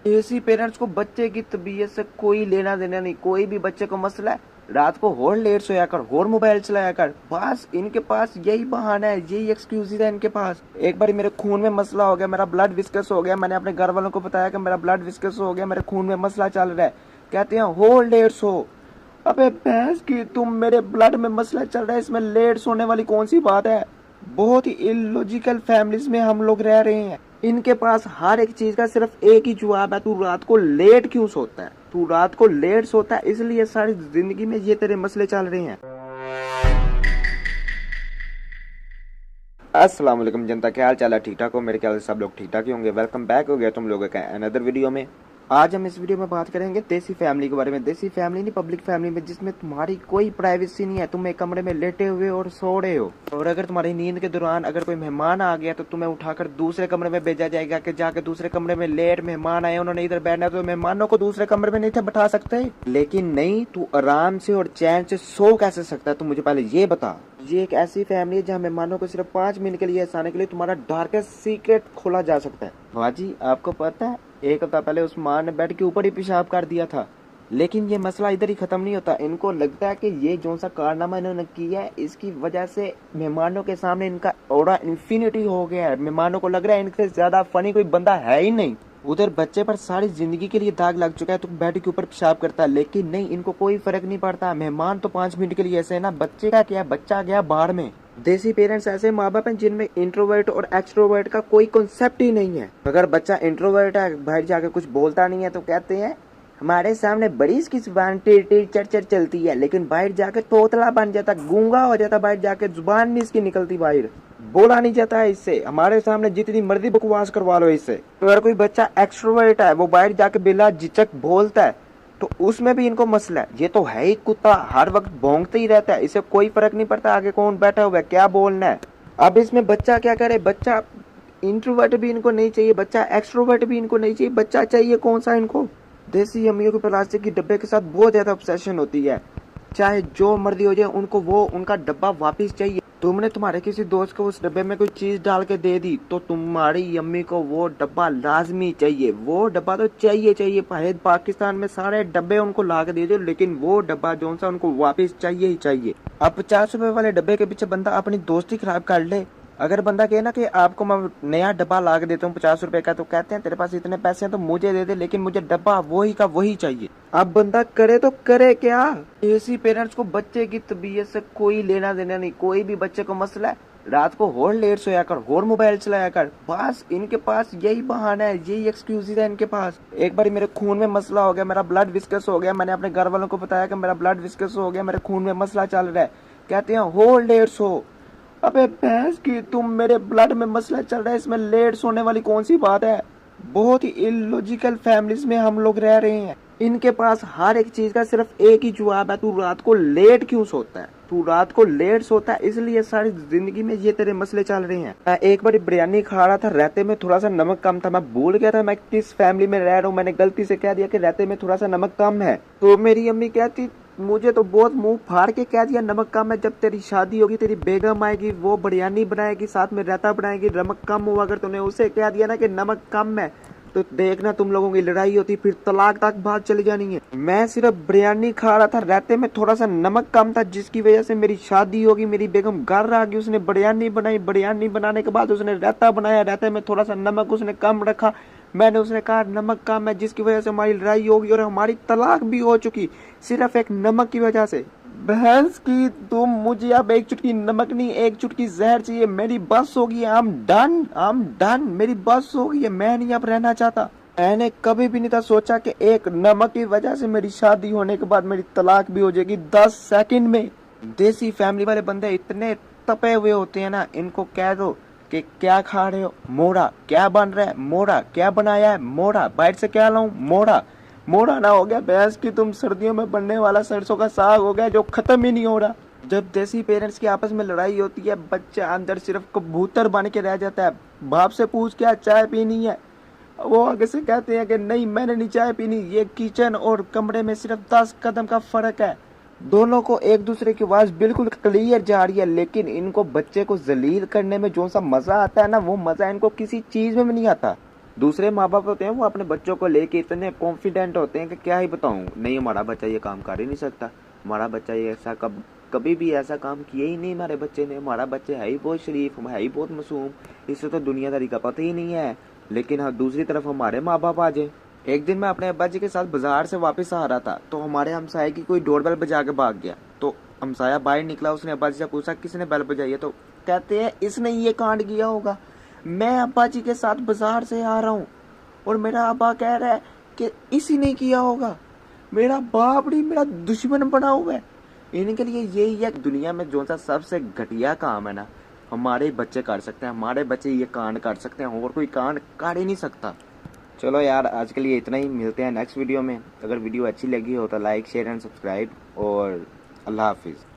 ऐसी पेरेंट्स को बच्चे की तबीयत से कोई लेना देना नहीं। कोई भी बच्चे को मसला है, रात को और लेट सोया कर, और मोबाइल चलाया कर, बस इनके पास यही बहाना है, यही एक्सक्यूज है इनके पास। एक बार मेरे खून में मसला हो गया, मेरा ब्लड विस्कस हो गया, मैंने अपने घर वालों को बताया कि मेरा ब्लड विस्कस हो गया, मेरे खून में मसला चल रहा है। कहते हैं और लेट सो। अबे भैंस की, तुम मेरे ब्लड में मसला चल रहा है, इसमें लेट सोने वाली कौन सी बात है। बहुत ही इलॉजिकल फैमिलीज में हम लोग रह रहे हैं। इनके पास हर एक चीज का सिर्फ एक ही जवाब है, तू रात को लेट क्यों सोता है, तू रात को लेट सोता है इसलिए सारी जिंदगी में ये तेरे मसले चल रहे हैं। अस्सलाम वालेकुम जनता, क्या हाल चाल है? ठीक ठाक हो? मेरे ख्याल से सब लोग ठीक ठाक ही होंगे। वेलकम बैक हो गया तुम लोगों का अनदर वीडियो में। आज हम इस वीडियो में बात करेंगे देसी फैमिली के बारे में। देसी फैमिली नहीं, पब्लिक फैमिली में, जिसमें तुम्हारी कोई प्राइवेसी नहीं है। तुम एक कमरे में लेटे हुए और सो रहे हो, और अगर तुम्हारी नींद के दौरान अगर कोई मेहमान आ गया तो तुम्हें उठाकर दूसरे कमरे में भेजा जाएगा कि जाके दूसरे कमरे में लेट, मेहमान आए उन्होंने इधर बैठना, तो मेहमानों को दूसरे कमरे में नहीं थे बैठा सकते। लेकिन नहीं, तू आराम से और चैन से सो कैसे सकता है, तू मुझे पहले ये बता। ये एक ऐसी फैमिली है जहाँ मेहमानों को सिर्फ 5 मिनट के लिए आने के लिए तुम्हारा डार्केस्ट सीक्रेट खोला जा सकता है। बाजी, आपको पता है एक हफ्ता पहले उस माँ ने बेड के ऊपर ही पेशाब कर दिया था। लेकिन ये मसला इधर ही खत्म नहीं होता। इनको लगता है कि ये जो सा कारनामा इन्होंने किया है इसकी वजह से मेहमानों के सामने इनका ऑरा इन्फिनिटी हो गया है। मेहमानों को लग रहा है इनसे ज्यादा फनी कोई बंदा है ही नहीं। उधर बच्चे पर सारी जिंदगी के लिए दाग लग चुका है तो बेड के ऊपर पेशाब करता है, लेकिन नहीं, इनको कोई फर्क नहीं पड़ता। मेहमान तो 5 मिनट के लिए ऐसे है ना, बच्चे का क्या, बच्चा गया बाहर में। देसी पेरेंट्स ऐसे माँ बाप हैं जिनमें इंट्रोवर्ट और एक्सट्रोवर्ट का कोई कॉन्सेप्ट ही नहीं है। अगर बच्चा इंट्रोवर्ट है, बाहर जाके कुछ बोलता नहीं है, तो कहते हैं हमारे सामने बड़ी इसकी जुबान टेढ़ टेढ़ चढ़ चढ़ चलती है, लेकिन बाहर जाके तोतला बन जाता, गूंगा हो जाता, बाहर जाके जुबान नहीं इसकी निकलती, बाहर बोला नहीं जाता है इससे। हमारे सामने जितनी मर्जी बकवास करवा लो इससे। तो अगर कोई बच्चा एक्सट्रोवर्ट है, वो बाहर जाके बिला झिझक बोलता है, तो उसमें भी इनको मसला है। ये तो है ही कुत्ता, हर वक्त भौंकते ही रहता है, इसे कोई फर्क नहीं पड़ता आगे कौन बैठा हुआ है, क्या बोलना है। अब इसमें बच्चा क्या करे? बच्चा इंट्रोवर्ट भी इनको नहीं चाहिए, बच्चा एक्सट्रोवर्ट भी इनको नहीं चाहिए, बच्चा चाहिए कौन सा इनको? देसी अम्मियों को प्लास्टिक की डब्बे के साथ बहुत ज्यादा ऑब्सेशन होती है। चाहे जो मर्जी हो जाए, उनको वो उनका डब्बा वापस चाहिए। तुमने तुम्हारे किसी दोस्त को उस डब्बे में कोई चीज डाल के दे दी तो तुम्हारी अम्मी को वो डब्बा लाजमी चाहिए। वो डब्बा तो चाहिए चाहिए, भारत पाकिस्तान में सारे डब्बे उनको ला के दे दो, लेकिन वो डब्बा जो सा उनको वापस चाहिए ही चाहिए। अब 50 रुपए वाले डब्बे के पीछे बंदा अपनी दोस्ती खराब कर ले। अगर बंदा कहे ना कि आपको मैं नया डब्बा ला के देता हूँ 50 रुपए का, तो कहते हैं तेरे पास इतने पैसे हैं तो मुझे दे दे, लेकिन मुझे डब्बा वही का वही चाहिए। अब बंदा करे तो करे क्या? ऐसी पेरेंट्स को बच्चे की तबीयत से कोई लेना देना नहीं। कोई भी बच्चे को मसला है, रात को और लेट सोया कर, और मोबाइल चलाया कर, बस इनके पास यही बहाना है, यही एक्सक्यूज है इनके पास। एक बार मेरे खून में मसला हो गया, मेरा ब्लड विस्कस हो गया, मैंने अपने घर वालों को बताया कि मेरा ब्लड विस्कस हो गया, मेरे खून में मसला चल रहा है। कहते हैं और लेट सो। अबे भैंस की, तुम मेरे ब्लड में मसला चल रहा है, इसमें लेट सोने वाली कौन सी बात है। बहुत ही इलॉजिकल फैमिलीज में हम लोग रह रहे हैं। इनके पास हर एक चीज का सिर्फ एक ही जवाब है, तू रात को लेट क्यों सोता है, तू रात को लेट सोता है इसलिए सारी जिंदगी में ये तेरे मसले चल रहे हैं। मैं एक बार बिरयानी खा रहा था, रहते में थोड़ा सा नमक कम था। मैं भूल गया था मैं किस फैमिली में रह रहा हूँ, मैंने गलती से कह दिया कि रहते में थोड़ा सा नमक कम है। तो मेरी अम्मी कहती, मुझे तो बहुत मुंह फाड़ के कह दिया नमक कम है, जब तेरी शादी होगी तेरी बेगम आएगी, वो बिरयानी बनाएगी, साथ में रायता बनाएगी, नमक कम हुआ। अगर तूने उसे कह दिया ना कि नमक कम है, तो देखना तुम लोगों की लड़ाई होती, फिर तलाक तक बात चली जानी है। मैं सिर्फ बिरयानी खा रहा था, रहते में थोड़ा सा नमक कम था, जिसकी वजह से मेरी शादी होगी, मेरी बेगम घर आ गई, उसने बिरयानी बनाई, बिरयानी बनाने के बाद उसने रायता बनाया, रायते में थोड़ा सा नमक उसने कम रखा, मैंने उसने कहा नमक कम है, जिसकी वजह से हमारी लड़ाई होगी और हमारी तलाक भी हो चुकी, सिर्फ एक नमक की वजह से। भैंस की, तुम मुझे अब एक चुटकी नमक नहीं, एक चुटकी जहर चाहिए। मेरी बस होगी, I'm done, मेरी बस होगी, मैं नहीं अब रहना चाहता। मैंने कभी भी नहीं था सोचा कि एक नमक की वजह से मेरी शादी होने के बाद मेरी तलाक भी हो जाएगी 10 सेकंड में। देसी फैमिली वाले बंदे इतने तपे हुए होते हैं ना, इनको कह दो कि क्या खा रहे हो, मोड़ा, क्या बन रहा है, मोड़ा, क्या बनाया है, मोड़ा, बाहर से क्या लाऊं, मोड़ा। मोड़ा ना हो गया भैंस की, तुम सर्दियों में बनने वाला सरसों का साग हो गया जो खत्म ही नहीं हो रहा। जब देसी पेरेंट्स की आपस में लड़ाई होती है, बच्चा अंदर सिर्फ कबूतर बन के रह जाता है। बाप से पूछ क्या चाय पीनी है, वो आगे से कहते हैं कि नहीं मैंने नहीं चाय पीनी। ये किचन और कमरे में सिर्फ 10 कदम का फर्क है, दोनों को एक दूसरे की आवाज बिल्कुल क्लियर जा रही है, लेकिन इनको बच्चे को जलील करने में जो सा मजा आता है ना, वो मजा इनको किसी चीज में नहीं आता। दूसरे माँ बाप होते हैं वो अपने बच्चों को लेके इतने कॉन्फिडेंट होते हैं कि क्या ही बताऊं, नहीं हमारा बच्चा ये काम कर ही नहीं सकता, हमारा बच्चा ये ऐसा कभी भी ऐसा काम किया ही नहीं हमारे बच्चे ने, हमारा बच्चा है ही बहुत शरीफ, है ही बहुत मासूम, इसे तो दुनियादारी का पता ही नहीं है। लेकिन हाँ, दूसरी तरफ हमारे माँ बाप आ जाए। एक दिन मैं अपने अब्बा जी के साथ बाजार से वापस आ रहा था तो हमारे हमसाये की कोई डोरबेल बजा के भाग गया। तो हमसाया बाहर निकला, उसने अब्बा जी से पूछा किसने बेल बजाई है, तो कहते हैं इसने ये कांड किया होगा। मैं अब्बा जी के साथ बाजार से आ रहा हूँ और मेरा अब्बा कह रहा है कि इसी ने किया होगा। मेरा बाप नहीं, मेरा दुश्मन बना हुआ है। इनके लिए यही है दुनिया में जो सा सबसे घटिया काम है ना, हमारे बच्चे कर सकते हैं, हमारे बच्चे ये कांड कर सकते हैं और कोई कांड कर ही नहीं सकता। चलो यार, आज के लिए इतना ही, मिलते हैं नेक्स्ट वीडियो में। अगर वीडियो अच्छी लगी हो तो लाइक शेयर एंड सब्सक्राइब, और अल्लाह हाफिज़।